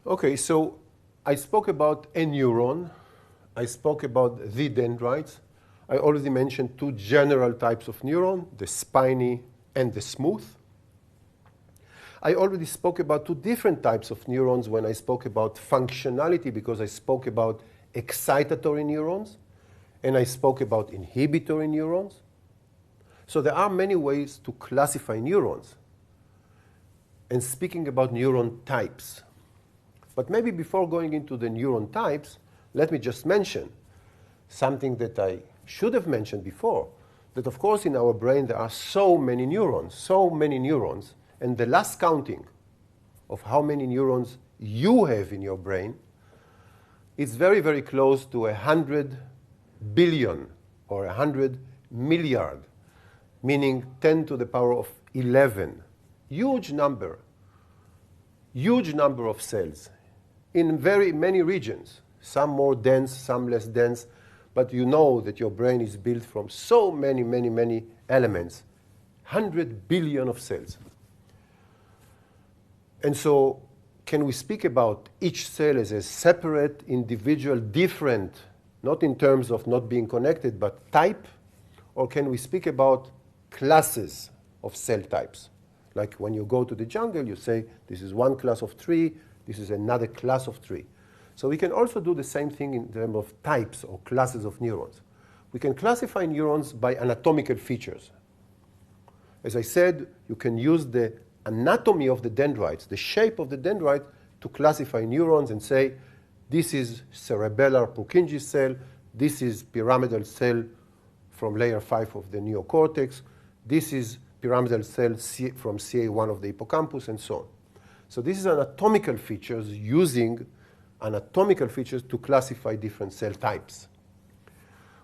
Okay, so I spoke about a neuron. I spoke about the dendrites. I already mentioned two general types of neuron, the spiny and the smooth. I already spoke about two different types of neurons when I spoke about functionality, because I spoke about excitatory neurons and I spoke about inhibitory neurons. So there are many ways to classify neurons. And speaking about neuron types. But maybe before going into the neuron types, let me just mention something that I should have mentioned before, that of course in our brain there are so many neurons, and the last counting of how many neurons you have in your brain is very, very close to 100 billion or 100 milliard, meaning 10 to the power of 11. Huge number of cells in very many regions, some more dense, some less dense, but you know that your brain is built from so many, many, many elements, 100 billion of cells. And so can we speak about each cell as a separate, individual, different, not in terms of not being connected, but type? Or can we speak about classes of cell types? Like when you go to the jungle, you say, this is one class of tree, this is another class of tree. So we can also do the same thing in terms of types or classes of neurons. We can classify neurons by anatomical features. As I said, you can use the anatomy of the dendrites, the shape of the dendrite, to classify neurons and say, this is cerebellar Purkinje cell, this is pyramidal cell from layer 5 of the neocortex, this is pyramidal cell from CA1 of the hippocampus, and so on. So this is anatomical features, using anatomical features to classify different cell types.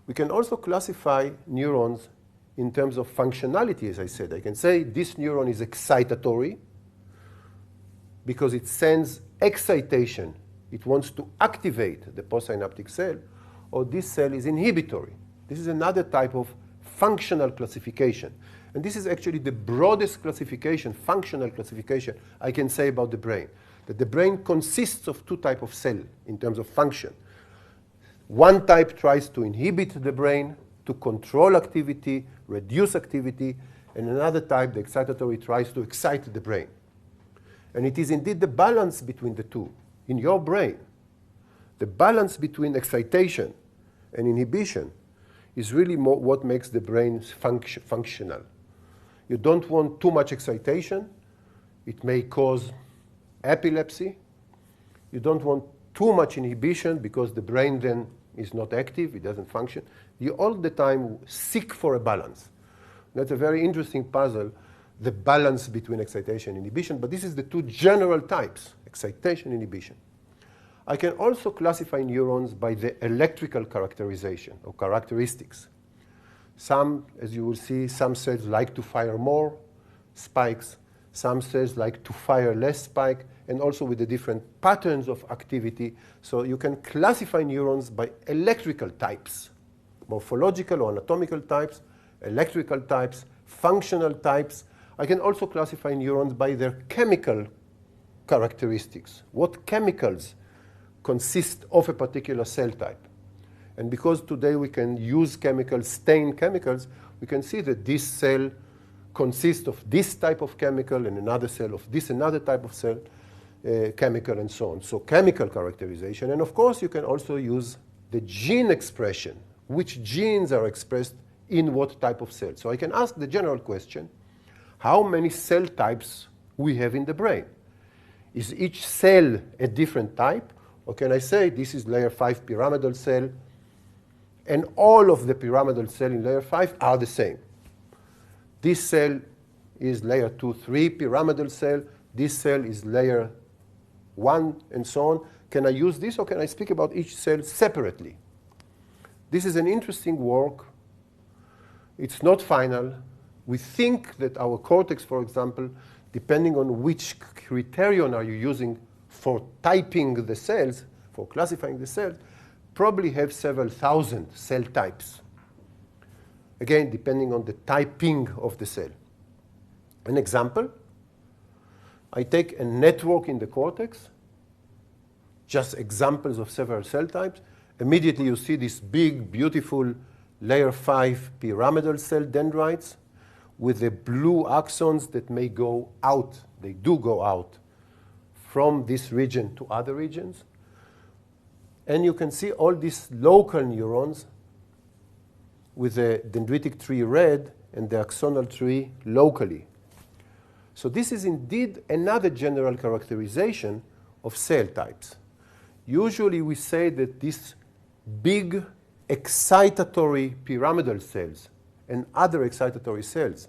We can also classify neurons in terms of functionality, as I said. I can say this neuron is excitatory because it sends excitation. It wants to activate the postsynaptic cell, or this cell is inhibitory. This is another type of functional classification. And this is actually the broadest classification, functional classification, I can say about the brain. That the brain consists of two types of cells in terms of function. One type tries to inhibit the brain, to control activity, reduce activity, and another type, the excitatory, tries to excite the brain. And it is indeed the balance between the two in your brain. The balance between excitation and inhibition is really what makes the brain functional. You don't want too much excitation. It may cause epilepsy. You don't want too much inhibition because the brain then is not active, it doesn't function. You all the time seek for a balance. That's a very interesting puzzle, the balance between excitation and inhibition, but this is the two general types, excitation and inhibition. I can also classify neurons by the electrical characterization or characteristics. Some, as you will see, some cells like to fire more spikes, some cells like to fire less spike, and also with the different patterns of activity. So you can classify neurons by electrical types, morphological or anatomical types, electrical types, functional types. I can also classify neurons by their chemical characteristics. What chemicals consist of a particular cell type? And because today we can use chemicals, stain chemicals, we can see that this cell consists of this type of chemical and another cell of this another type of cell chemical, and so on. So chemical characterization. And of course, you can also use the gene expression, which genes are expressed in what type of cell. So I can ask the general question, how many cell types we have in the brain? Is each cell a different type? Or can I say this is layer 5 pyramidal cell, and all of the pyramidal cells in layer 5 are the same? This cell is layer 2, 3 pyramidal cell. This cell is layer 1, and so on. Can I use this, or can I speak about each cell separately? This is an interesting work. It's not final. We think that our cortex, for example, depending on which criterion are you using for typing the cells, for classifying the cells, probably have several thousand cell types. Again, depending on the typing of the cell. An example, I take a network in the cortex, just examples of several cell types. Immediately you see this big, beautiful layer 5 pyramidal cell dendrites with the blue axons that may go out. They do go out from this region to other regions. And you can see all these local neurons with the dendritic tree red and the axonal tree locally. So this is indeed another general characterization of cell types. Usually we say that these big excitatory pyramidal cells and other excitatory cells,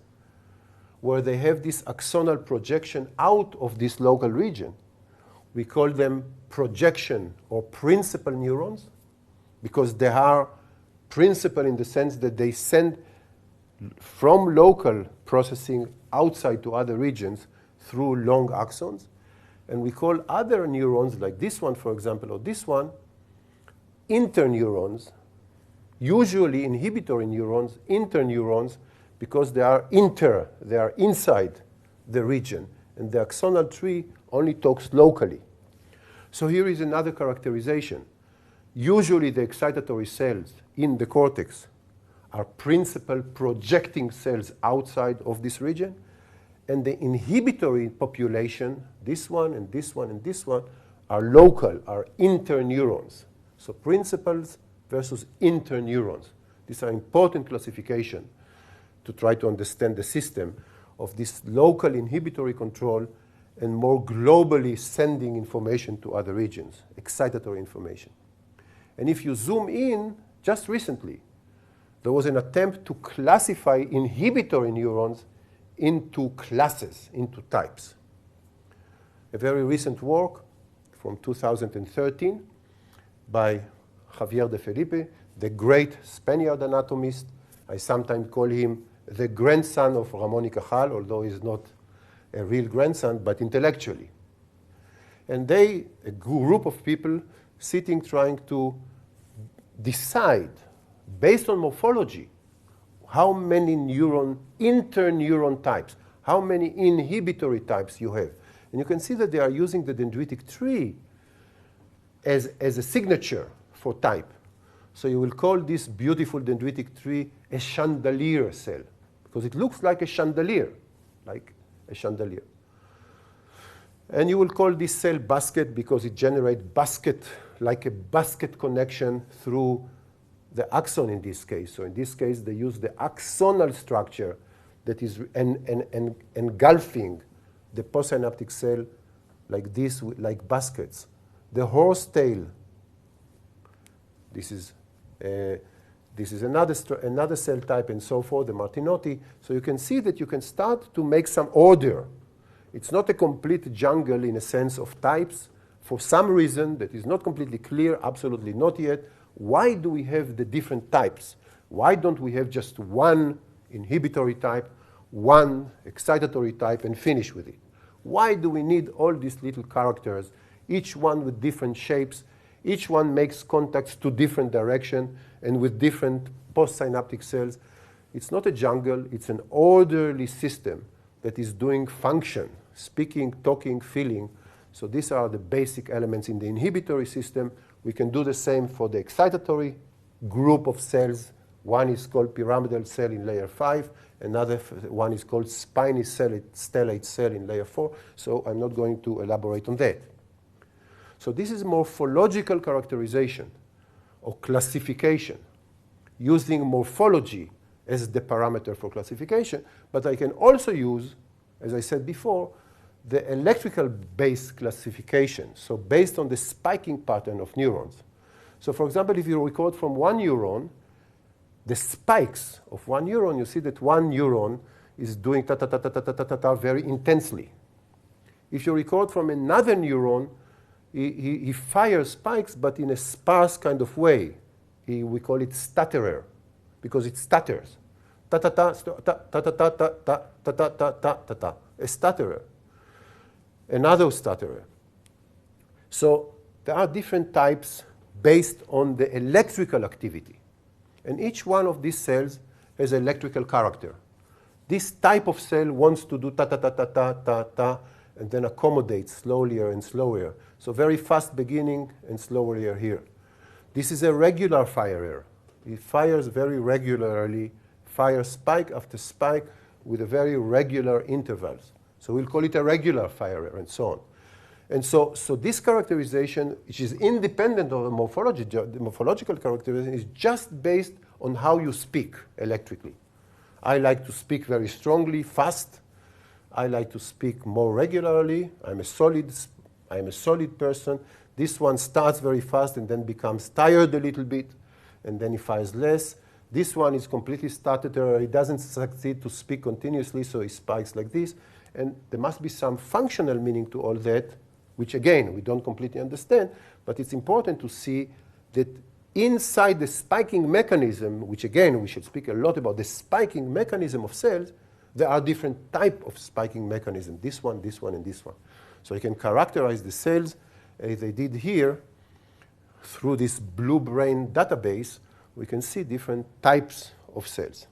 where they have this axonal projection out of this local region, we call them projection or principal neurons, because they are principal in the sense that they send from local processing outside to other regions through long axons. And we call other neurons, like this one, for example, or this one, interneurons, usually inhibitory neurons, interneurons, because they are inside the region, and the axonal tree only talks locally. So here is another characterization. Usually the excitatory cells in the cortex are principal projecting cells outside of this region, and the inhibitory population, this one and this one and this one, are local, are interneurons. So principals versus interneurons. These are important classification to try to understand the system of this local inhibitory control and more globally sending information to other regions, excitatory information. And if you zoom in, just recently, there was an attempt to classify inhibitory neurons into classes, into types. A very recent work from 2013 by Javier de Felipe, the great Spaniard anatomist. I sometimes call him the grandson of Ramón y Cajal, although he's not a real grandson, but intellectually. And they, a group of people, sitting trying to decide, based on morphology, how many interneuron types, how many inhibitory types you have. And you can see that they are using the dendritic tree as a signature for type. So you will call this beautiful dendritic tree a chandelier cell, because it looks like a chandelier, And you will call this cell basket because it generates like a basket connection through the axon in this case. So in this case, they use the axonal structure that is engulfing the postsynaptic cell like this, like baskets. The horse tail, this is another cell type, and so forth, the Martinotti. So you can see that you can start to make some order. It's not a complete jungle in a sense of types. For some reason that is not completely clear, absolutely not yet, why do we have the different types? Why don't we have just one inhibitory type, one excitatory type, and finish with it? Why do we need all these little characters, each one with different shapes? Each one makes contacts to different direction and with different postsynaptic cells. It's not a jungle. It's an orderly system that is doing function, speaking, talking, feeling. So these are the basic elements in the inhibitory system. We can do the same for the excitatory group of cells. One is called pyramidal cell in layer 5. Another one is called spiny stellate cell in layer 4. So I'm not going to elaborate on that. So this is morphological characterization or classification using morphology as the parameter for classification. But I can also use, as I said before, the electrical-based classification, so based on the spiking pattern of neurons. So for example, if you record from one neuron, the spikes of one neuron, you see that one neuron is doing ta-ta-ta-ta-ta-ta-ta very intensely. If you record from another neuron, he fires spikes, but in a sparse kind of way. We call it stutterer, because it stutters. Ta-ta-ta, ta-ta-ta-ta-ta-ta-ta-ta-ta, a stutterer. Another stutterer. So there are different types based on the electrical activity. And each one of these cells has an electrical character. This type of cell wants to do ta-ta-ta-ta-ta-ta-ta, and then accommodates slowlier and slower. So very fast beginning and slower here. This is a regular firer. It fires very regularly, fires spike after spike with a very regular intervals. So we'll call it a regular firer and so on. And so this characterization, which is independent of the morphology, the morphological characterization is just based on how you speak electrically. I like to speak very strongly, fast. I like to speak more regularly. I'm a solid person. This one starts very fast and then becomes tired a little bit, and then he fires less. This one is completely statutory. He doesn't succeed to speak continuously, so he spikes like this. And there must be some functional meaning to all that, which again, we don't completely understand, but it's important to see that inside the spiking mechanism, which again, we should speak a lot about the spiking mechanism of cells, there are different types of spiking mechanism, this one, and this one. So you can characterize the cells as they did here through this blue brain database. We can see different types of cells.